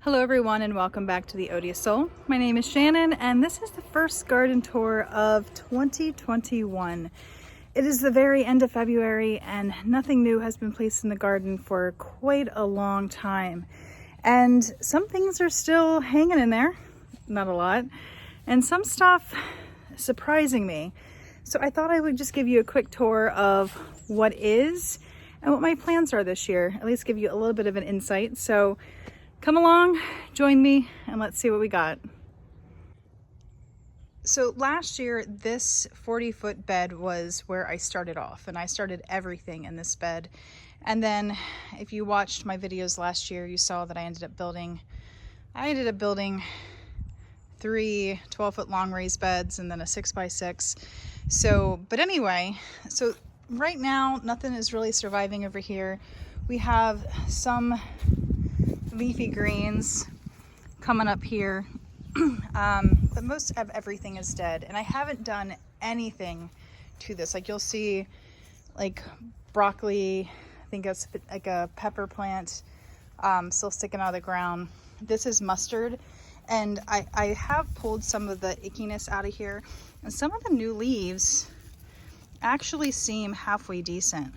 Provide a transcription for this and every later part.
Hello everyone and welcome back to the Odious Soul. My name is Shannon and this is the first garden tour of 2021. It is the very end of February and nothing new has been placed in the garden for quite a long time. And some things are still hanging in there, not a lot, and some stuff surprising me. So I thought I would just give you a quick tour of what is and what my plans are this year, at least give you a little bit of an insight. So come along, join me, and let's see what we got. So last year, this 40-foot bed was where I started off, and I started everything in this bed. And then if you watched my videos last year, you saw that I ended up building 3 12-foot long raised beds and then a 6x6. So, but anyway, so right now, nothing is really surviving over here. We have some leafy greens coming up here, but most of everything is dead, and I haven't done anything to this. Like you'll see like broccoli, I think that's like a pepper plant, still sticking out of the ground. This is mustard, and I have pulled some of the ickiness out of here, and some of the new leaves actually seem halfway decent.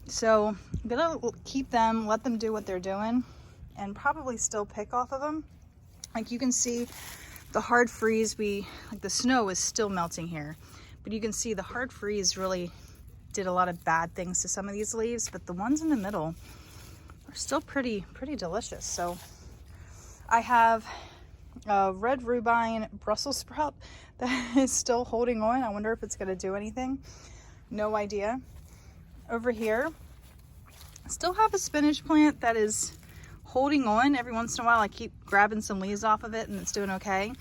So I'm gonna keep them, let them do what they're doing, and probably still pick off of them. Like you can see the hard freeze, like the snow is still melting here, but you can see the hard freeze really did a lot of bad things to some of these leaves, but the ones in the middle are still pretty delicious. So I have a red rhubarb Brussels sprout that is still holding on. I wonder if it's gonna do anything. No idea. Over here, I still have a spinach plant that is holding on. Every once in a while I keep grabbing some leaves off of it and it's doing okay.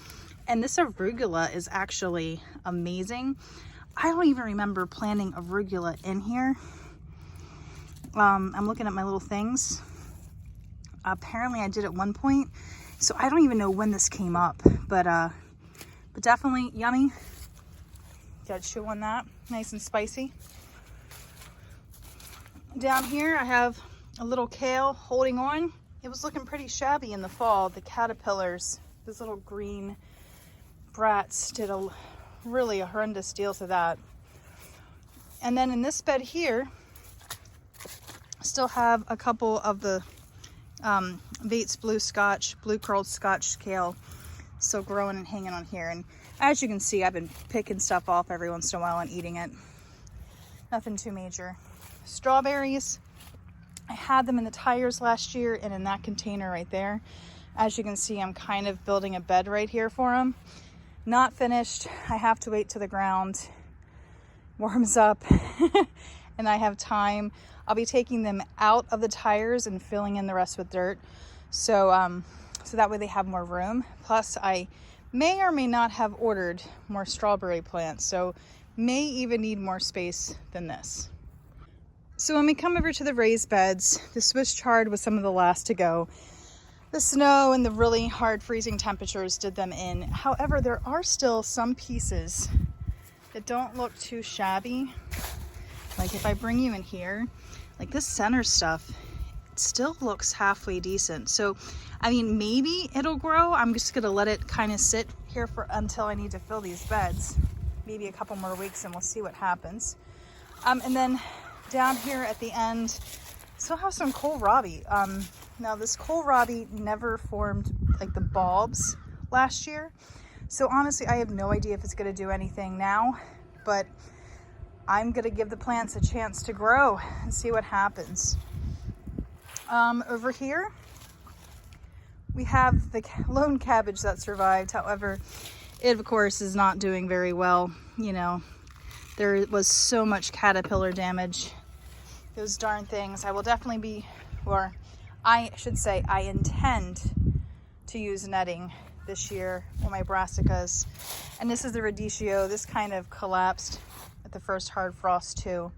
And this arugula is actually amazing. I don't even remember planting arugula in here. I'm looking at my little things. Apparently I did at one point, so I don't even know when this came up, but definitely yummy. Got to chew on that, nice and spicy. Down here I have a little kale holding on. It was looking pretty shabby in the fall. The caterpillars, those little green brats, did a horrendous deal to that. And then in this bed here, I still have a couple of the Bates blue curled Scotch kale still growing and hanging on here. And as you can see, I've been picking stuff off every once in a while and eating it. Nothing too major. Strawberries, I had them in the tires last year and in that container right there. As you can see, I'm kind of building a bed right here for them. Not finished. I have to wait till the ground warms up and I have time. I'll be taking them out of the tires and filling in the rest with dirt. So, so that way they have more room. Plus I may or may not have ordered more strawberry plants. So may even need more space than this. So when we come over to the raised beds, the Swiss chard was some of the last to go. The snow and the really hard freezing temperatures did them in. However, there are still some pieces that don't look too shabby. Like if I bring you in here, like this center stuff, it still looks halfway decent. So, I mean, maybe it'll grow. I'm just gonna let it kind of sit here until I need to fill these beds. Maybe a couple more weeks and we'll see what happens. And then down here at the end, still have some kohlrabi. Now this kohlrabi never formed like the bulbs last year. So honestly, I have no idea if it's gonna do anything now, but I'm gonna give the plants a chance to grow and see what happens. Over here, we have the lone cabbage that survived. However, it of course is not doing very well. You know, there was so much caterpillar damage. Those darn things. I will definitely be, or I should say, I intend to use netting this year on my brassicas. And this is the radicchio. This kind of collapsed at the first hard frost too.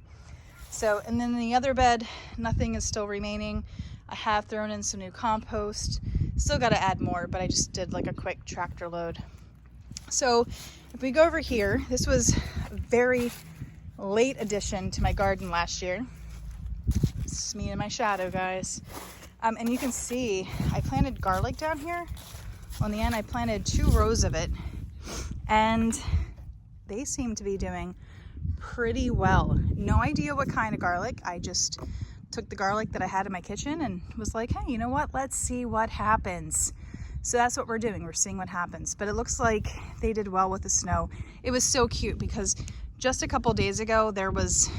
So, and then in the other bed, nothing is still remaining. I have thrown in some new compost. Still got to add more, but I just did like a quick tractor load. So if we go over here, this was a very late addition to my garden last year. This is me in my shadow, guys. And you can see I planted garlic down here. On the end, I planted 2 rows of it, and they seem to be doing pretty well. No idea what kind of garlic. I just took the garlic that I had in my kitchen and was like, hey, you know what? Let's see what happens. So that's what we're doing. We're seeing what happens. But it looks like they did well with the snow. It was so cute because just a couple days ago, there was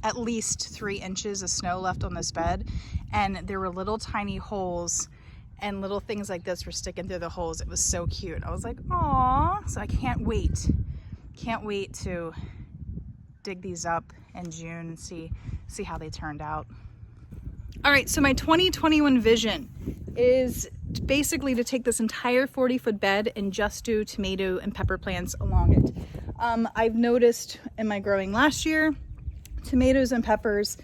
at least 3 inches of snow left on this bed, and there were little tiny holes and little things like this were sticking through the holes. It was so cute. I was like, aw. So I can't wait to dig these up in June and see how they turned out. All right, so my 2021 vision is basically to take this entire 40-foot bed and just do tomato and pepper plants along it. I've noticed in my growing last year, tomatoes and peppers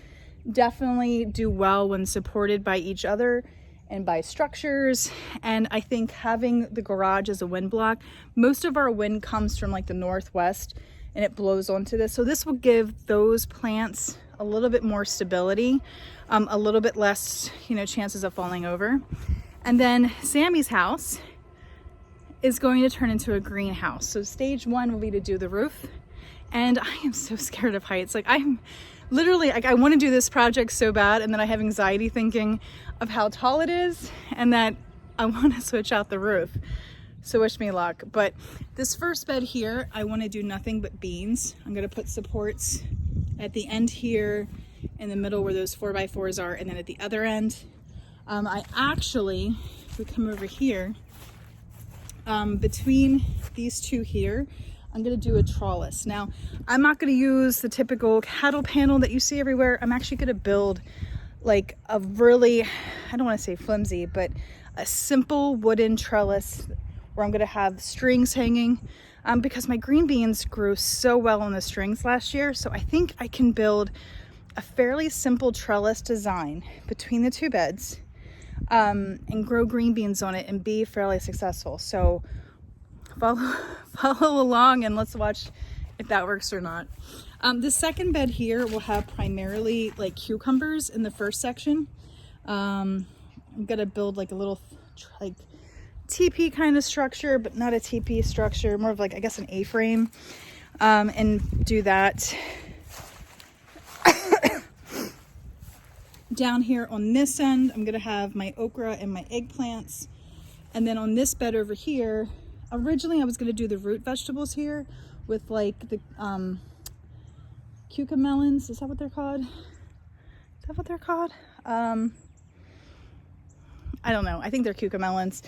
definitely do well when supported by each other and by structures. And I think having the garage as a wind block, most of our wind comes from like the northwest and it blows onto this. So this will give those plants a little bit more stability, a little bit less, chances of falling over. And then Sammy's house is going to turn into a greenhouse. So stage 1 will be to do the roof. And I am so scared of heights. Like I'm literally, I want to do this project so bad, and then I have anxiety thinking of how tall it is and that I want to switch out the roof. So wish me luck. But this first bed here, I want to do nothing but beans. I'm going to put supports at the end here, in the middle where those 4x4s are, and then at the other end. I actually, if we come over here, between these 2 here, I'm going to do a trellis. Now, I'm not going to use the typical cattle panel that you see everywhere. I'm actually going to build like a really, I don't want to say flimsy, but a simple wooden trellis where I'm going to have strings hanging, because my green beans grew so well on the strings last year. So I think I can build a fairly simple trellis design between the 2 beds, and grow green beans on it and be fairly successful. So follow along and let's watch if that works or not. The second bed here will have primarily like cucumbers in the first section. I'm gonna build like a little like teepee kind of structure, but not a teepee structure, more of like, I guess, an A-frame, and do that. Down here on this end, I'm gonna have my okra and my eggplants. And then on this bed over here, originally I was gonna do the root vegetables here with like the cucamelons. Is that what they're called? I don't know. I think they're cucamelons.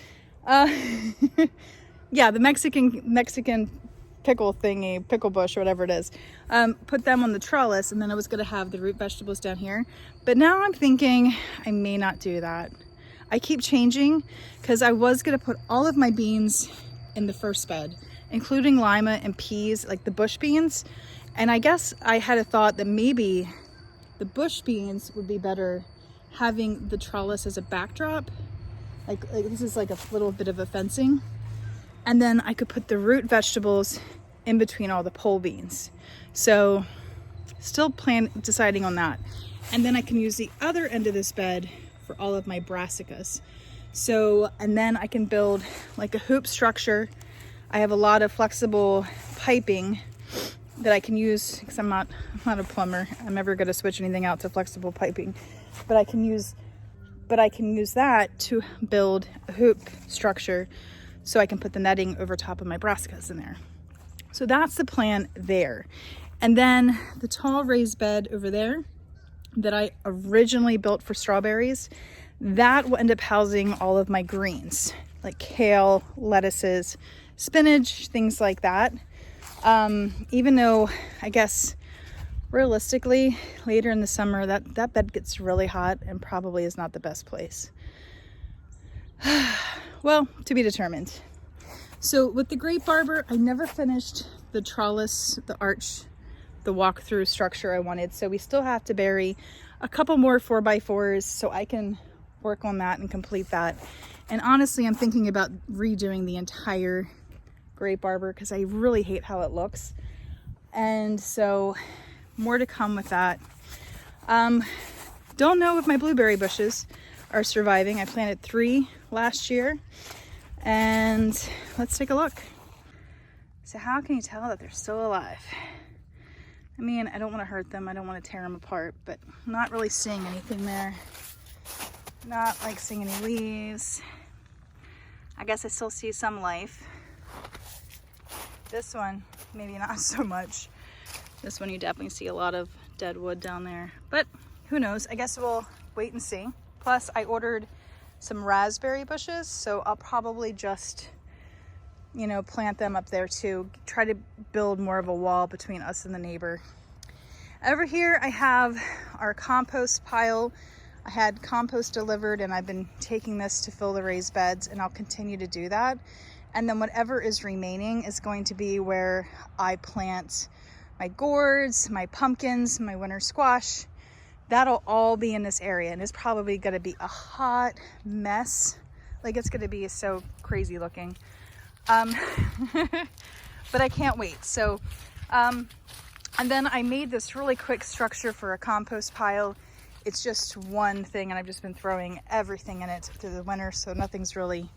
Yeah, the Mexican pickle thingy, pickle bush or whatever it is. Put them on the trellis, and then I was gonna have the root vegetables down here. But now I'm thinking I may not do that. I keep changing because I was gonna put all of my beans in the first bed, including lima and peas, like the bush beans. And I guess I had a thought that maybe the bush beans would be better having the trellis as a backdrop. Like this is like a little bit of a fencing. And then I could put the root vegetables in between all the pole beans. So still deciding on that. And then I can use the other end of this bed for all of my brassicas. So, and then I can build like a hoop structure. I have a lot of flexible piping that I can use because I'm not a plumber. I'm never going to switch anything out to flexible piping, but I can use that to build a hoop structure so I can put the netting over top of my brassicas in there. So that's the plan there. And then the tall raised bed over there that I originally built for strawberries, that will end up housing all of my greens, like kale, lettuces, spinach, things like that. Even though I guess realistically later in the summer that bed gets really hot and probably is not the best place. Well, to be determined. So with the grape arbor, I never finished the trellis, the arch, the walk-through structure I wanted. So we still have to bury a couple more 4x4s so I can work on that and complete that. And honestly, I'm thinking about redoing the entire grape arbor because I really hate how it looks. And so more to come with that. Don't know with my blueberry bushes. are surviving. I planted 3 last year, and let's take a look. So how can you tell that they're still alive? I mean, I don't want to hurt them. I don't want to tear them apart, but I'm not really seeing anything there. Not like seeing any leaves. I guess I still see some life. This one, maybe not so much. This one you definitely see a lot of dead wood down there, but who knows? I guess we'll wait and see. Plus I ordered some raspberry bushes, so I'll probably just, you know, plant them up there too. Try to build more of a wall between us and the neighbor. Over here I have our compost pile. I had compost delivered and I've been taking this to fill the raised beds, and I'll continue to do that. And then whatever is remaining is going to be where I plant my gourds, my pumpkins, my winter squash. That'll all be in this area, and it's probably going to be a hot mess. Like, it's going to be so crazy looking. But I can't wait. So, and then I made this really quick structure for a compost pile. It's just one thing, and I've just been throwing everything in it through the winter, so nothing's really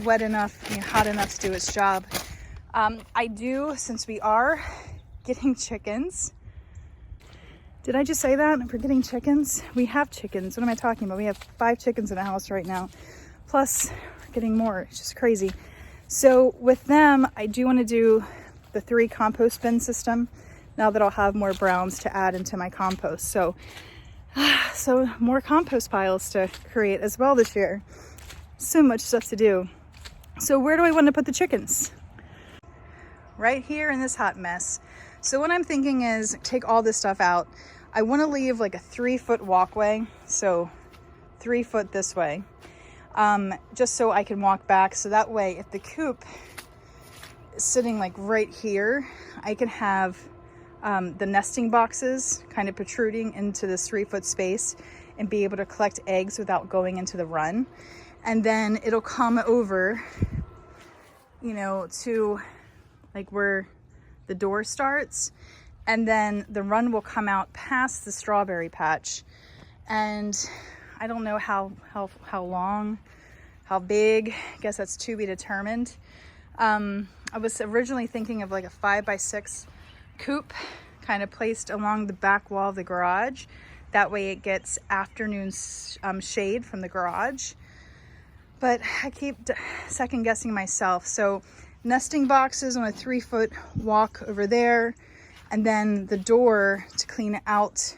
wet enough, I mean, hot enough to do its job. I do, since we are getting chickens. Did I just say that? We're getting chickens? We have chickens. What am I talking about? We have 5 chickens in the house right now. Plus, we're getting more. It's just crazy. So with them, I do want to do the 3 compost bin system now that I'll have more browns to add into my compost. So more compost piles to create as well this year. So much stuff to do. So where do I want to put the chickens? Right here in this hot mess. So what I'm thinking is take all this stuff out. I want to leave like a 3-foot walkway. So 3 foot this way. Just so I can walk back. So that way if the coop is sitting like right here, I can have the nesting boxes kind of protruding into this 3-foot space and be able to collect eggs without going into the run. And then it'll come over, you know, to like where the door starts, and then the run will come out past the strawberry patch. And I don't know how long, how big, I guess that's to be determined. I was originally thinking of like a 5x6 coop kind of placed along the back wall of the garage. That way it gets afternoon shade from the garage. But I keep second guessing myself. So nesting boxes on a 3-foot walk over there, and then the door to clean out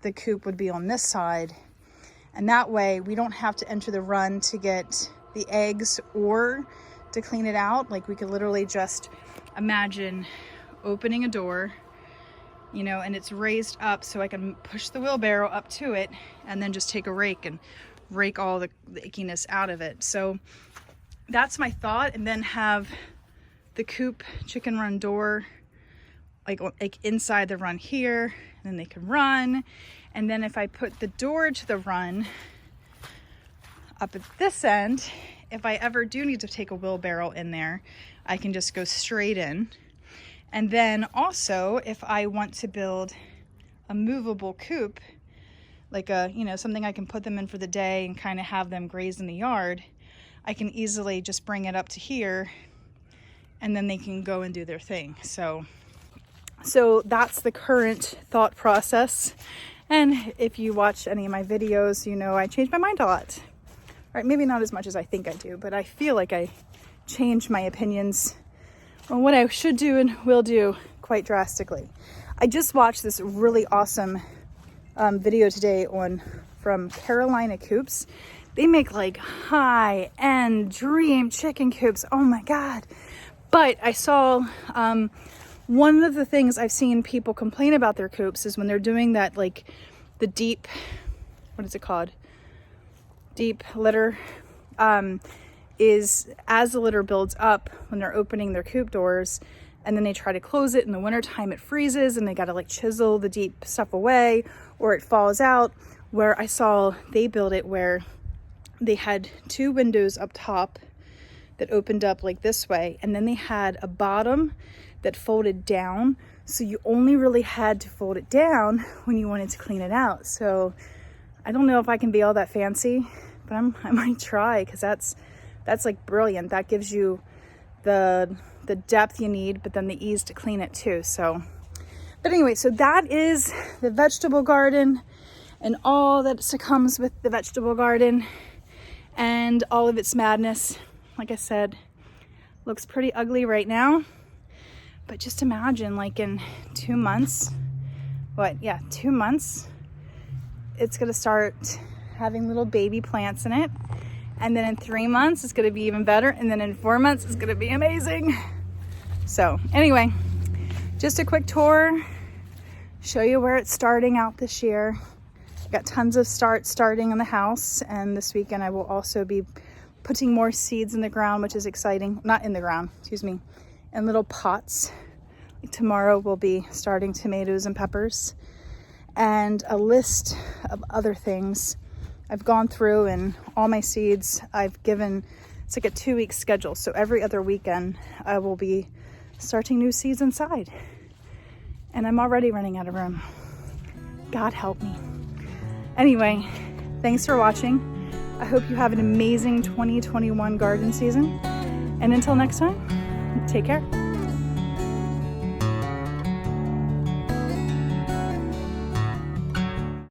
the coop would be on this side. And that way we don't have to enter the run to get the eggs or to clean it out. Like, we could literally just imagine opening a door, you know, and it's raised up so I can push the wheelbarrow up to it and then just take a rake and rake all the ickiness out of it. So that's my thought. And then have the coop chicken run door like inside the run here, and then they can run. And then if I put the door to the run up at this end, if I ever do need to take a wheelbarrow in there, I can just go straight in. And then also, if I want to build a movable coop, like a, you know, something I can put them in for the day and kind of have them graze in the yard, I can easily just bring it up to here and then they can go and do their thing. So that's the current thought process. And if you watch any of my videos, you know I change my mind a lot. Right, maybe not as much as I think I do, but I feel like I change my opinions on what I should do and will do quite drastically. I just watched this really awesome video today from Carolina Coops. They make like high-end dream chicken coops. Oh my God. But I saw one of the things I've seen people complain about their coops is when they're doing that, like the deep, what is it called? Deep litter, is as the litter builds up when they're opening their coop doors and then they try to close it in the wintertime, it freezes and they got to like chisel the deep stuff away or it falls out. Where I saw they build it where they had 2 windows up top that opened up like this way, and then they had a bottom that folded down, so you only really had to fold it down when you wanted to clean it out. So I don't know if I can be all that fancy, but I might try, because that's like brilliant. That gives you the depth you need, but then the ease to clean it too. So, but anyway, so that is the vegetable garden and all that comes with the vegetable garden and all of its madness. Like I said, looks pretty ugly right now, but just imagine, like in 2 months, 2 months, it's gonna start having little baby plants in it. And then in 3 months, it's gonna be even better. And then in 4 months, it's gonna be amazing. So anyway, just a quick tour, show you where it's starting out this year. Got tons of starting in the house, and this weekend I will also be putting more seeds in the ground, which is exciting. Not in the ground, excuse me, in little pots. Tomorrow we'll be starting tomatoes and peppers, and a list of other things. I've gone through, and all my seeds I've given, it's like a 2-week schedule. So every other weekend I will be starting new seeds inside. And I'm already running out of room. God help me. Anyway, thanks for watching. I hope you have an amazing 2021 garden season. And until next time, take care.